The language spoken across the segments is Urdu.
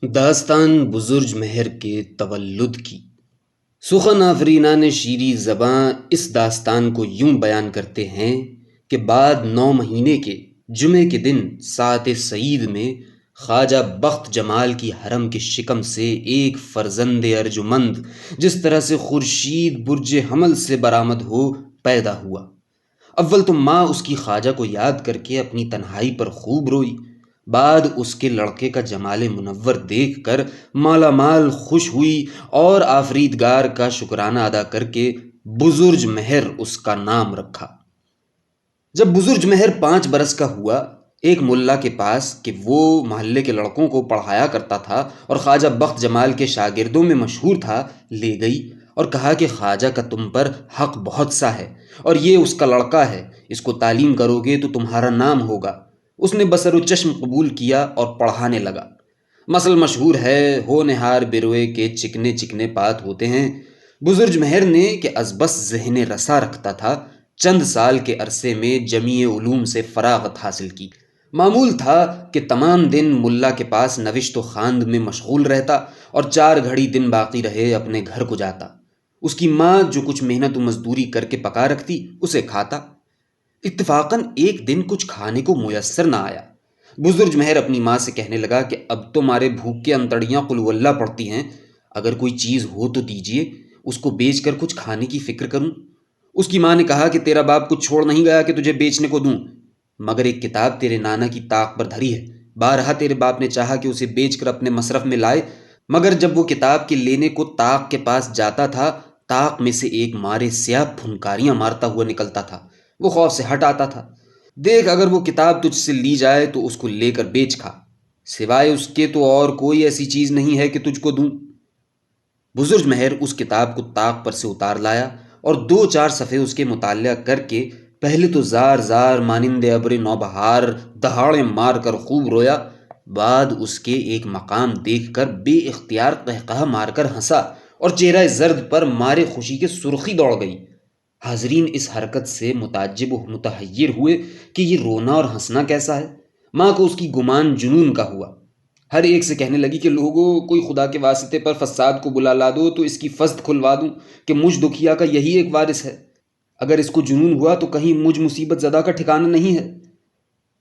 داستان بزرج مہر کے تولد کی۔ سخن آفرینان شیریں زباں اس داستان کو یوں بیان کرتے ہیں کہ بعد 9 مہینے کے جمعے کے دن ساعت سعید میں خواجہ بخت جمال کی حرم کے شکم سے ایک فرزند ارجمند، جس طرح سے خورشید برج حمل سے برآمد ہو، پیدا ہوا۔ اول تو ماں اس کی خواجہ کو یاد کر کے اپنی تنہائی پر خوب روئی، بعد اس کے لڑکے کا جمال منور دیکھ کر مالا مال خوش ہوئی اور آفریدگار کا شکرانہ ادا کر کے بزرج مہر اس کا نام رکھا۔ جب بزرج مہر 5 برس کا ہوا، ایک ملا کے پاس کہ وہ محلے کے لڑکوں کو پڑھایا کرتا تھا اور خواجہ بخت جمال کے شاگردوں میں مشہور تھا، لے گئی اور کہا کہ خواجہ کا تم پر حق بہت سا ہے اور یہ اس کا لڑکا ہے، اس کو تعلیم کرو گے تو تمہارا نام ہوگا۔ اس نے بصر و چشم قبول کیا اور پڑھانے لگا۔ مثل مشہور ہے، ہونہار بروئے کے چکنے چکنے پات ہوتے ہیں۔ بزرج مہر نے کہ ازبس ذہن رسا رکھتا تھا، چند سال کے عرصے میں جمیع علوم سے فراغت حاصل کی۔ معمول تھا کہ تمام دن ملا کے پاس نوشت و خواند میں مشغول رہتا اور 4 گھڑی دن باقی رہے اپنے گھر کو جاتا۔ اس کی ماں جو کچھ محنت و مزدوری کر کے پکا رکھتی اسے کھاتا۔ اتفاقاً ایک دن کچھ کھانے کو میسر نہ آیا۔ بزرج مہر اپنی ماں سے کہنے لگا کہ اب تو مارے بھوک کے انتڑیاں قل واللہ پڑتی ہیں، اگر کوئی چیز ہو تو دیجیے، اس کو بیچ کر کچھ کھانے کی فکر کروں۔ اس کی ماں نے کہا کہ تیرا باپ کچھ چھوڑ نہیں گیا کہ تجھے بیچنے کو دوں، مگر ایک کتاب تیرے نانا کی طاق پر دھری ہے، بارہا تیرے باپ نے چاہا کہ اسے بیچ کر اپنے مصرف میں لائے، مگر جب وہ کتاب کے لینے کو طاق کے پاس جاتا تھا، طاق میں سے ایک مارے سیاہ پھنکاریاں مارتا ہوا نکلتا تھا۔ وہ خوف سے ہٹ آتا تھا۔ دیکھ، اگر وہ کتاب تجھ سے لی جائے تو اس کو لے کر بیچ کھا، سوائے اس کے تو اور کوئی ایسی چیز نہیں ہے کہ تجھ کو دوں۔ بزرج مہر اس کتاب کو طاق پر سے اتار لایا اور 2-4 صفحے اس کے مطالعہ کر کے پہلے تو زار زار مانند ابر نوبہار دہاڑے مار کر خوب رویا، بعد اس کے ایک مقام دیکھ کر بے اختیار قہقہہ مار کر ہنسا اور چہرہ زرد پر مارے خوشی کے سرخی دوڑ گئی۔ حاضرین اس حرکت سے متعجب و متحیر ہوئے کہ یہ رونا اور ہنسنا کیسا ہے۔ ماں کو اس کی گمان جنون کا ہوا، ہر ایک سے کہنے لگی کہ لوگوں، کوئی خدا کے واسطے پر فساد کو بلا لا دو تو اس کی فسد کھلوا دوں کہ مجھ دکھیا کا یہی ایک وارث ہے، اگر اس کو جنون ہوا تو کہیں مجھ مصیبت زدہ کا ٹھکانہ نہیں ہے۔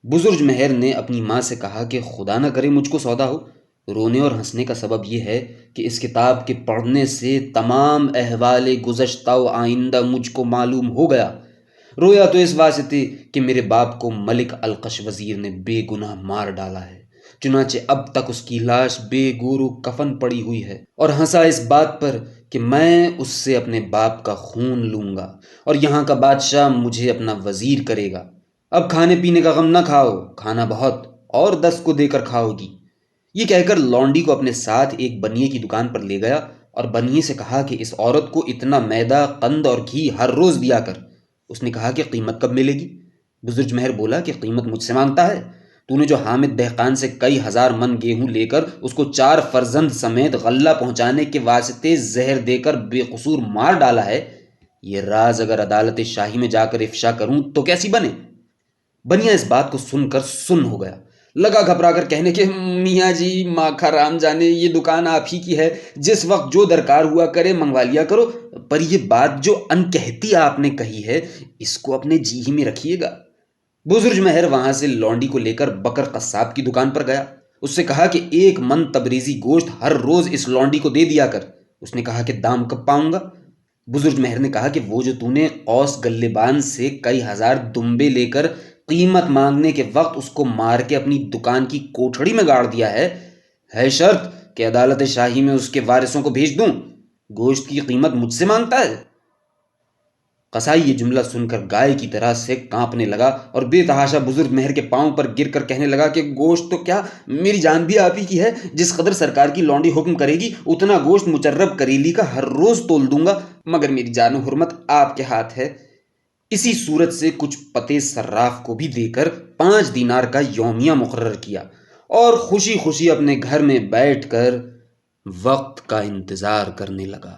بزرج مہر نے اپنی ماں سے کہا کہ خدا نہ کرے مجھ کو سودا ہو۔ رونے اور ہنسنے کا سبب یہ ہے کہ اس کتاب کے پڑھنے سے تمام احوال گزشتہ و آئندہ مجھ کو معلوم ہو گیا۔ رویا تو اس واسطے کہ میرے باپ کو ملک القش وزیر نے بے گناہ مار ڈالا ہے، چنانچہ اب تک اس کی لاش بے گور و کفن پڑی ہوئی ہے، اور ہنسا اس بات پر کہ میں اس سے اپنے باپ کا خون لوں گا اور یہاں کا بادشاہ مجھے اپنا وزیر کرے گا۔ اب کھانے پینے کا غم نہ کھاؤ، کھانا بہت اور 10 کو دے کر کھاؤ گی۔ یہ کہہ کر لونڈی کو اپنے ساتھ ایک بنیے کی دکان پر لے گیا اور بنیے سے کہا کہ اس عورت کو اتنا میدا، قند اور گھی ہر روز دیا کر۔ اس نے کہا کہ قیمت کب ملے گی؟ بزرج مہر بولا کہ قیمت مجھ سے مانگتا ہے؟ تو نے جو حامد دہقان سے کئی ہزار من گیہوں لے کر اس کو 4 فرزند سمیت غلہ پہنچانے کے واسطے زہر دے کر بے قصور مار ڈالا ہے، یہ راز اگر عدالت شاہی میں جا کر افشا کروں تو کیسی بنے؟ بنیا اس بات کو سن کر سن ہو گیا، لگا گھبرا کر کہنے کہ میاں جی، ماکھا رام جانے، یہ دکان آپ ہی کی ہے، جس وقت جو درکار ہوا کرے منگوا لیا کرو، پر یہ بات جو انکہتی آپ نے کہی ہے اس کو اپنے جی ہی میں رکھیے گا۔ بزرج مہر وہاں سے لونڈی کو لے کر بکر قصاب کی دکان پر گیا۔ اس سے کہا کہ 1 من تبریزی گوشت ہر روز اس لونڈی کو دے دیا کر۔ اس نے کہا کہ دام کب پاؤں گا؟ بزرج مہر نے کہا کہ وہ جو تو نے قوس گلےبان سے کئی ہزار دمبے لے کر قیمت مانگنے کے وقت اس کو مار کے اپنی دکان کی کوٹھڑی میں گاڑ دیا ہے شرط کہ عدالت شاہی میں اس کے وارثوں کو بھیج دوں، گوشت کی قیمت مجھ سے مانگتا ہے۔ قصائی یہ جملہ سن کر گائے کی طرح سے کانپنے لگا اور بے تحاشا بزرگ مہر کے پاؤں پر گر کر کہنے لگا کہ گوشت تو کیا، میری جان بھی آپ ہی کی ہے، جس قدر سرکار کی لونڈی حکم کرے گی اتنا گوشت مچرب کریلی کا ہر روز تول دوں گا، مگر میری جان و حرمت آپ کے ہاتھ ہے۔ اسی صورت سے کچھ پتے صراف کو بھی دے کر 5 دینار کا یومیہ مقرر کیا اور خوشی خوشی اپنے گھر میں بیٹھ کر وقت کا انتظار کرنے لگا۔